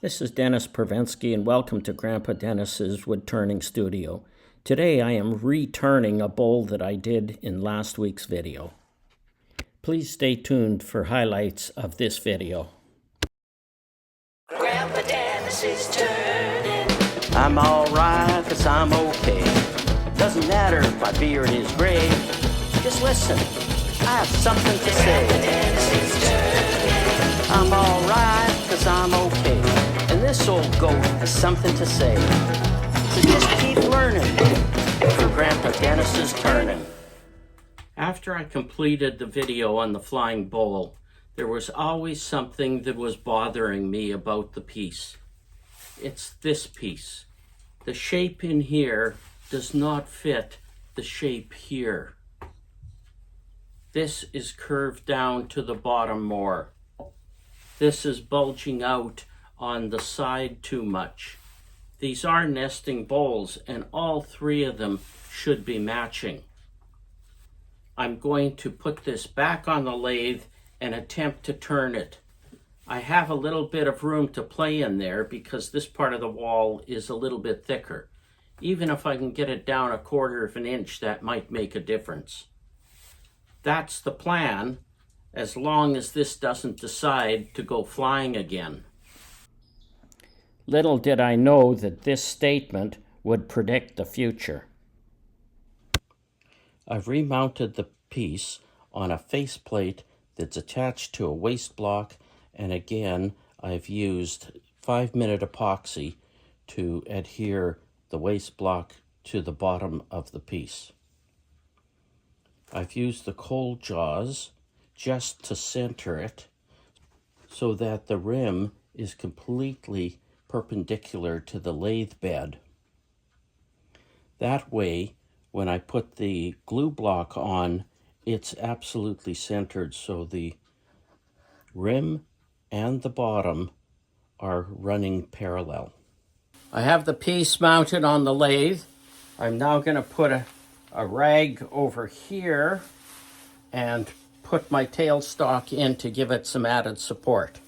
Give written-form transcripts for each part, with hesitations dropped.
This is Dennis Prevensky, and welcome to Grandpa Dennis's Woodturning Studio. Today I am returning a bowl that I did in last week's video. Please stay tuned for highlights of this video. Grandpa Dennis is turning. I'm alright, 'cause I'm okay. Doesn't matter if my beard is gray. Just listen, I have something to say. Grandpa Dennis is turning. I'm alright, 'cause I'm okay. And this old goat has something to say. So just keep learning, for Grandpa Dennis is turning. After I completed the video on the flying bowl, there was always something that was bothering me about the piece. It's this piece. The shape in here does not fit the shape here. This is curved down to the bottom more. This is bulging out on the side too much. These are nesting bowls, and all three of them should be matching. I'm going to put this back on the lathe and attempt to turn it. I have a little bit of room to play in there because this part of the wall is a little bit thicker. Even if I can get it down 1/4 of an inch, that might make a difference. That's the plan, as long as this doesn't decide to go flying again. Little did I know that this statement would predict the future. I've remounted the piece on a faceplate that's attached to a waste block, and again I've used 5-minute epoxy to adhere the waste block to the bottom of the piece. I've used the cold jaws just to center it so that the rim is completely perpendicular to the lathe bed. That way, when I put the glue block on, it's absolutely centered, so the rim and the bottom are running parallel. I have the piece mounted on the lathe. I'm now going to put a rag over here and put my tailstock in to give it some added support.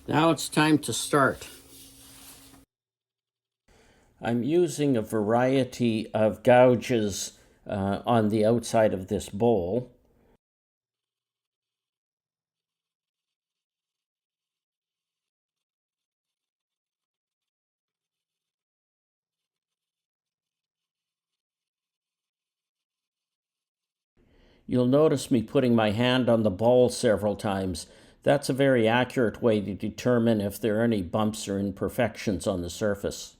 Now it's time to start. I'm using a variety of gouges on the outside of this bowl. You'll notice me putting my hand on the bowl several times. That's a very accurate way to determine if there are any bumps or imperfections on the surface.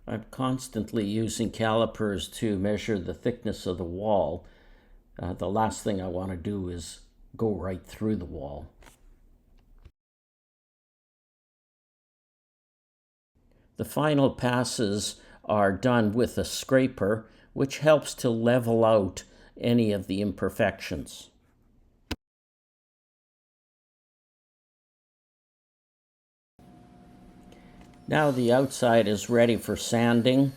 I'm constantly using calipers to measure the thickness of the wall. The last thing I want to do is go right through the wall. The final passes are done with a scraper, which helps to level out any of the imperfections. Now the outside is ready for sanding.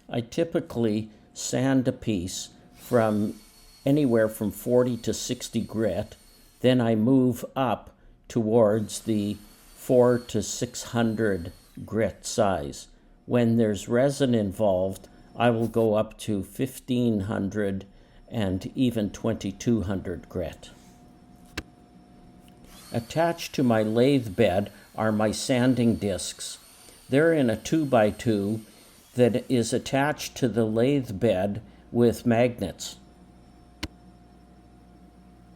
I typically sand a piece from anywhere from 40 to 60 grit. Then I move up towards the 400 to 600 grit size. When there's resin involved, I will go up to 1500 and even 2200 grit. Attached to my lathe bed are my sanding discs. They're in a 2x2 that is attached to the lathe bed with magnets.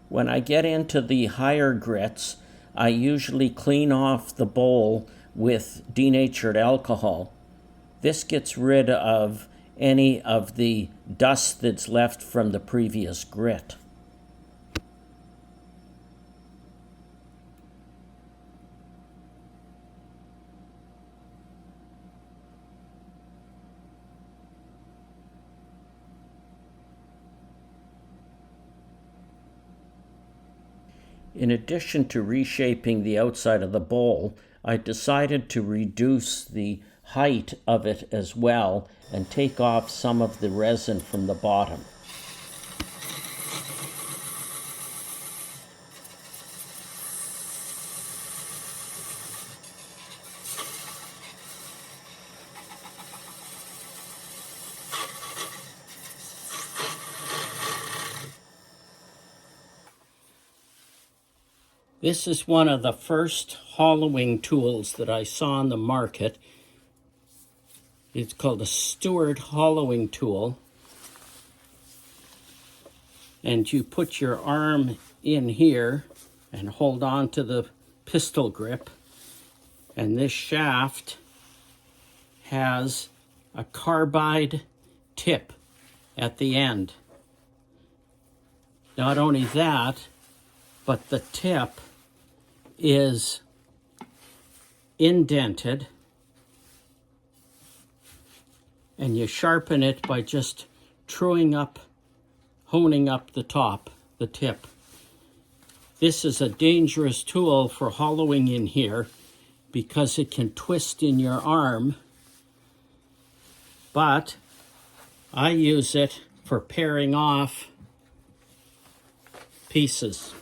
When I get into the higher grits, I usually clean off the bowl with denatured alcohol. This gets rid of any of the dust that's left from the previous grit. In addition to reshaping the outside of the bowl, I decided to reduce the height of it as well and take off some of the resin from the bottom. This is one of the first hollowing tools that I saw on the market. It's called a Stewart hollowing tool. And you put your arm in here and hold on to the pistol grip. And this shaft has a carbide tip at the end. Not only that, but the tip is indented, and you sharpen it by just honing up the top, the tip. This is a dangerous tool for hollowing in here because it can twist in your arm, but I use it for paring off pieces.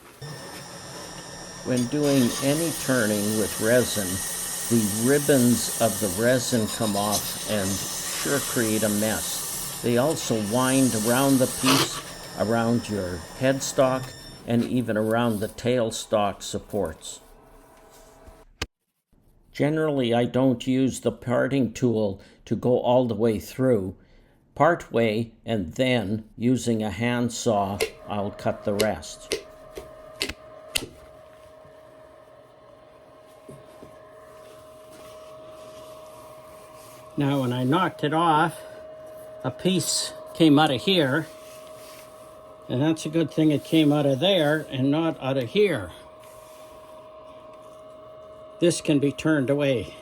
When doing any turning with resin, the ribbons of the resin come off and sure create a mess. They also wind around the piece, around your headstock, and even around the tailstock supports. Generally, I don't use the parting tool to go all the way through. Part way, and then, using a handsaw, I'll cut the rest. Now, when I knocked it off, a piece came out of here, and that's a good thing it came out of there and not out of here. This can be turned away.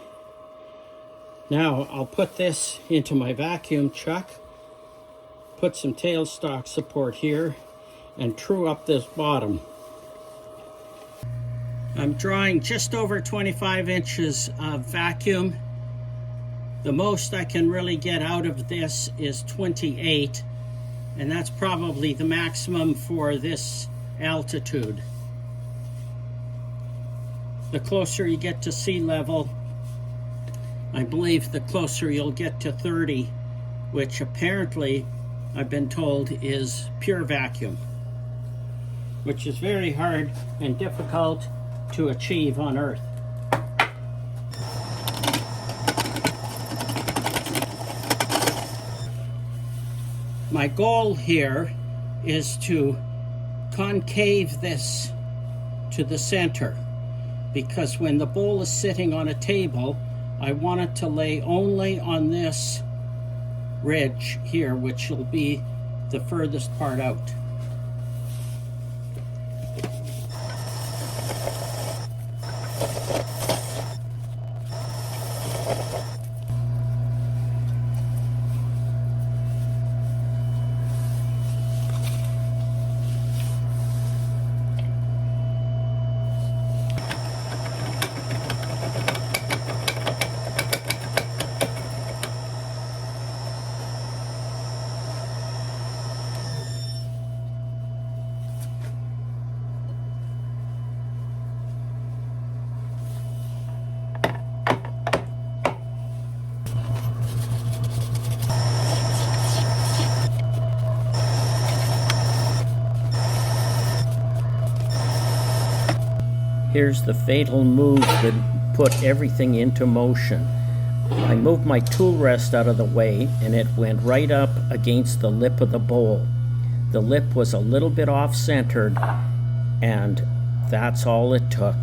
Now, I'll put this into my vacuum chuck, put some tailstock support here, and true up this bottom. I'm drawing just over 25 inches of vacuum. The most I can really get out of this is 28, and that's probably the maximum for this altitude. The closer you get to sea level, I believe the closer you'll get to 30, which apparently I've been told is pure vacuum, which is very hard and difficult to achieve on Earth. My goal here is to concave this to the center, because when the bowl is sitting on a table, I want it to lay only on this ridge here, which will be the furthest part out. Here's the fatal move that put everything into motion. I moved my tool rest out of the way, and it went right up against the lip of the bowl. The lip was a little bit off-centered, and that's all it took.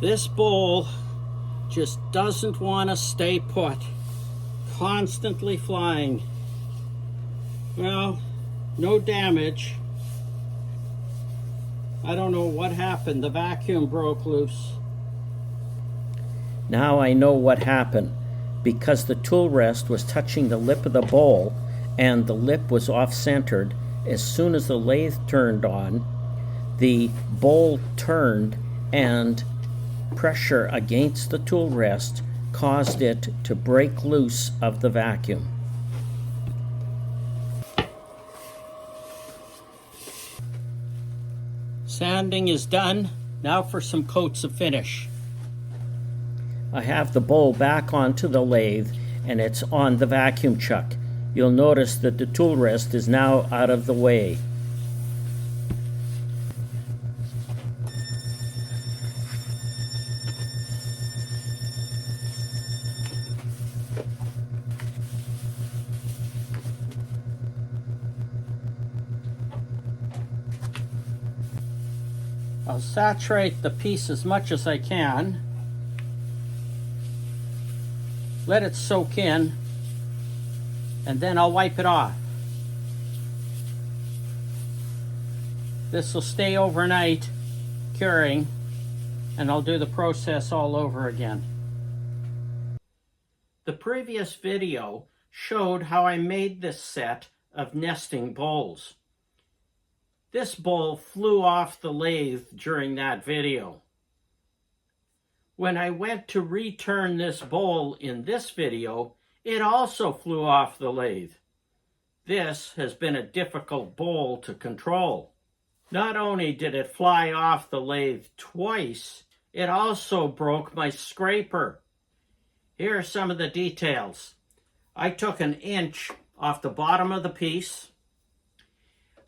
This bowl just doesn't want to stay put, constantly flying. Well, no damage. I don't know what happened. The vacuum broke loose. Now I know what happened. because the tool rest was touching the lip of the bowl and the lip was off-centered. As soon as the lathe turned on, the bowl turned and pressure against the tool rest caused it to break loose of the vacuum. Sanding is done. Now for some coats of finish. I have the bowl back onto the lathe and it's on the vacuum chuck. You'll notice that the tool rest is now out of the way. I'll saturate the piece as much as I can. Let it soak in, and then I'll wipe it off. This will stay overnight curing, and I'll do the process all over again. The previous video showed how I made this set of nesting bowls. This bowl flew off the lathe during that video. When I went to return this bowl in this video, it also flew off the lathe. This has been a difficult bowl to control. Not only did it fly off the lathe twice, it also broke my scraper. Here are some of the details. I took 1 inch off the bottom of the piece.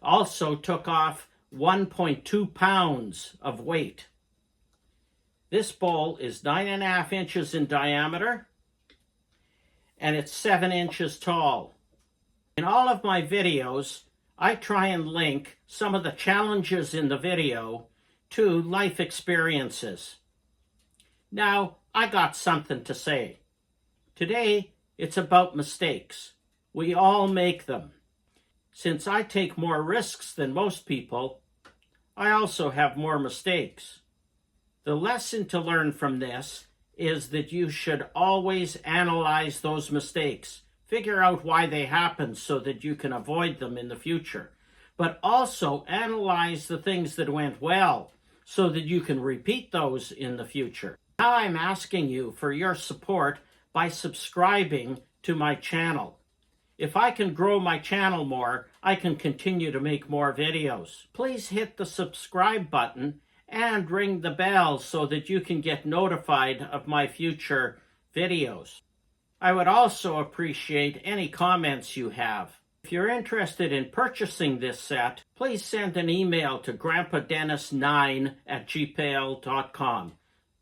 Also took off 1.2 pounds of weight. This bowl is 9.5 inches in diameter and it's 7 inches tall. In all of my videos, I try and link some of the challenges in the video to life experiences. Now, I got something to say. Today, it's about mistakes. We all make them. Since I take more risks than most people, I also have more mistakes. The lesson to learn from this is that you should always analyze those mistakes. Figure out why they happened so that you can avoid them in the future. But also analyze the things that went well so that you can repeat those in the future. Now I'm asking you for your support by subscribing to my channel. If I can grow my channel more, I can continue to make more videos. Please hit the subscribe button and ring the bell so that you can get notified of my future videos. I would also appreciate any comments you have. If you're interested in purchasing this set, please send an email to grandpadennis9@gmail.com.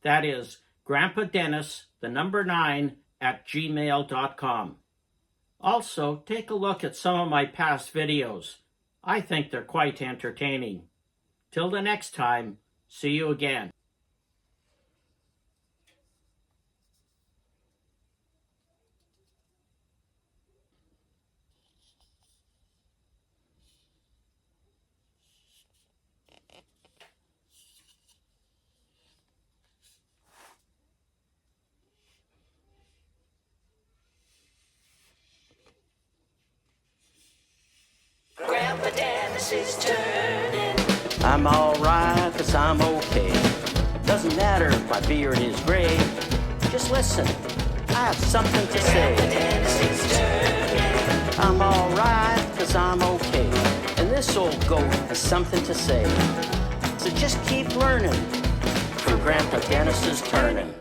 That is grandpadennis, the number 9, @gmail.com. Also, take a look at some of my past videos. I think they're quite entertaining. Till the next time, see you again. Grandpa Dennis is turning. I'm alright, 'cause I'm okay. Doesn't matter if my beard is gray. Just listen, I have something to say. Dennis is turning. I'm alright, 'cause I'm okay. And this old goat has something to say. So just keep learning, for Grandpa Dennis is turning.